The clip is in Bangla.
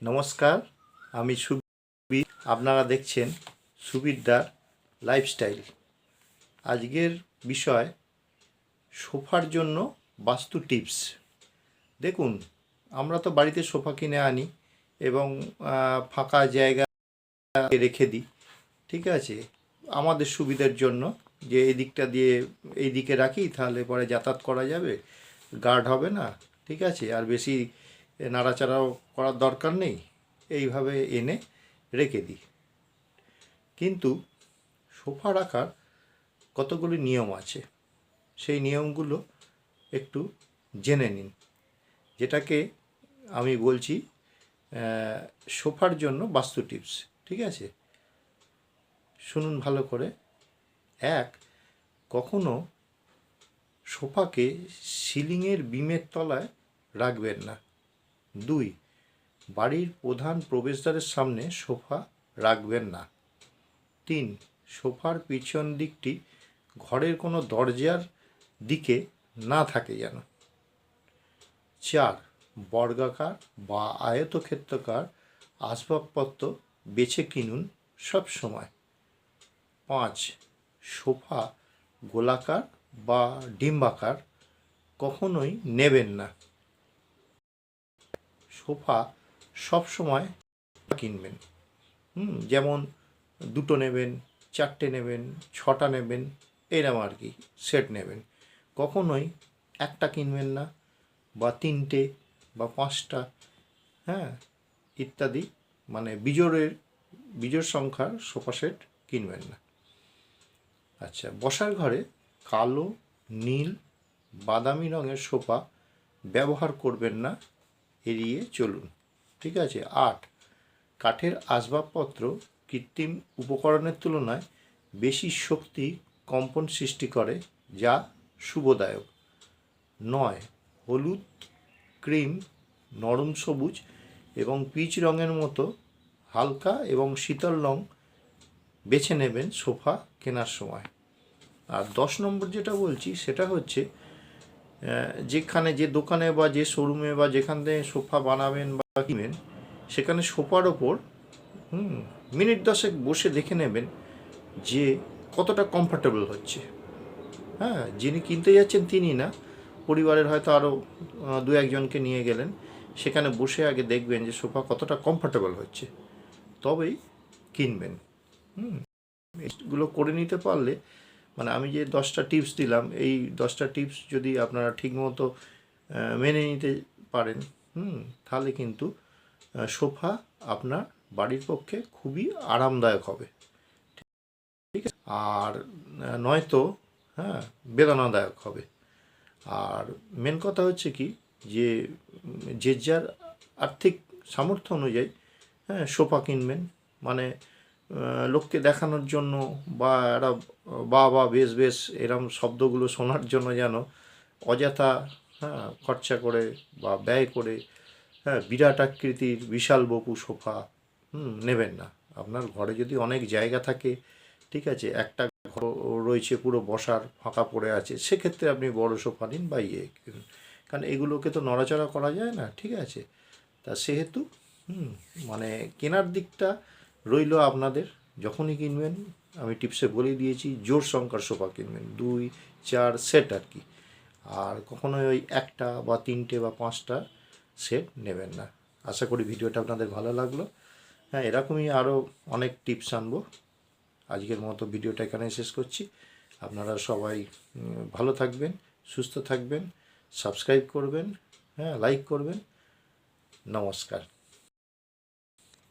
নমস্কার, আমি সুবীর। আপনারা দেখছেন সুবীরদার লাইফস্টাইল। আজকের বিষয় সোফার জন্য বাস্তু টিপস। দেখুন, আমরা তো বাড়িতে সোফা কিনে আনি এবং ফাঁকা জায়গা রেখে দিই, ঠিক আছে, আমাদের সুবিধার জন্য, যে এই দিকটা দিয়ে এই দিকে রাখি, তাহলে পরে যাতায়াত করা যাবে, গার্ড হবে না, ঠিক আছে, আর বেশি নাড়াচাড়াও করার দরকার নেই, এইভাবে এনে রেখে দিই। কিন্তু সোফা রাখার কতগুলি নিয়ম আছে, সেই নিয়মগুলো একটু জেনে নিন, যেটাকে আমি বলছি সোফার জন্য বাস্তু টিপস। ঠিক আছে, শুনুন ভালো করে। এক, কখনো সোফাকে সিলিংয়ের বিমের তলায় রাখবেন না। দুই, বাড়ির প্রধান প্রবেশদ্বারের সামনে সোফা রাখবেন না। তিন, সোফার পিছন দিকটি ঘরের কোনো দরজার দিকে না থাকে যেন। চার, বর্গাকার বা আয়তক্ষেত্রাকার আসবাবপত্র বেছে কিনুন সব সময়। পাঁচ, সোফা গোলাকার বা ডিম্বাকার কখনোই নেবেন না। সোফা সব সময় কিনবেন, যেমন দুটো নেবেন, চারটে নেবেন, ছটা নেবেন, এরকম আর কি সেট নেবেন। কখনোই একটা কিনবেন না, বা তিনটে বা পাঁচটা, হ্যাঁ, ইত্যাদি, মানে বিজোড় সংখ্যার সোফা সেট কিনবেন না। আচ্ছা, বসার ঘরে কালো, নীল, বাদামি রঙের সোফা ব্যবহার করবেন না, এড়িয়ে চলুন। ঠিক আছে। আট, কাঠের আসবাবপত্র কৃত্রিম উপকরণের তুলনায় বেশি শক্তি কম্পন সৃষ্টি করে, যা শুভদায়ক নয়। হলুদ, ক্রিম, নরম সবুজ এবং পিচ রঙের মতো হালকা এবং শীতল রং বেছে নেবেন সোফা কেনার সময়। আর 10 নম্বর যেটা বলছি, সেটা হচ্ছে যেখানে, যে দোকানে বা যে শোরুমে বা যেখান থেকে সোফা বানাবেন বা কিনবেন, সেখানে সোফার ওপর মিনিট 10 বসে দেখে নেবেন যে কতটা কমফর্টেবল হচ্ছে। হ্যাঁ, যিনি কিনতে যাচ্ছেন তিনি না, পরিবারের হয়তো আরও দু একজনকে নিয়ে গেলেন, সেখানে বসে আগে দেখবেন যে সোফা কতটা কমফর্টেবল হচ্ছে, তবেই কিনবেন। এগুলো করে নিতে পারলে, মানে আমি যে 10টা টিপস দিলাম, এই 10টা টিপস যদি আপনারা ঠিকমতো মেনে নিতে পারেন, তাহলে কিন্তু সোফা আপনার বাড়ির পক্ষে খুবই আরামদায়ক হবে, ঠিক আছে, আর নয়তো বেদনাদায়ক হবে। আর মেন কথা হচ্ছে কি, যে যে যার আর্থিক সামর্থ্য অনুযায়ী সোফা কিনবেন, মানে লোককে দেখানোর জন্য, বা এরা বা বেশ বেশ এরম শব্দগুলো শোনার জন্য যেন অযথা খরচা করে বা ব্যয় করে বিরাট আকৃতির বিশাল বপু সোফা নেবেন না। আপনার ঘরে যদি অনেক জায়গা থাকে, ঠিক আছে, একটা ঘর রয়েছে পুরো বসার ফাঁকা পড়ে আছে, সেক্ষেত্রে আপনি বড় সোফা নিন বা কিনুন, কারণ এগুলোকে তো নড়াচড়া করা যায় না, ঠিক আছে। তা সেহেতু মানে কেনার দিকটা রইল আপনাদের। যখনই কিনবেন, আমি টিপসে বলে দিয়েছি, জোড় সংখ্যার সোফা কিনবেন, 2, 4 সেট আর কি। আর কখনোই ওই একটা বা তিনটে বা পাঁচটা সেট নেবেন না। আশা করি ভিডিওটা আপনাদের ভালো লাগলো। এরকমই আরও অনেক টিপস আনবো। আজকের মতো ভিডিওটা এখানে শেষ করছি। আপনারা সবাই ভালো থাকবেন, সুস্থ থাকবেন, সাবস্ক্রাইব করবেন, লাইক করবেন। নমস্কার।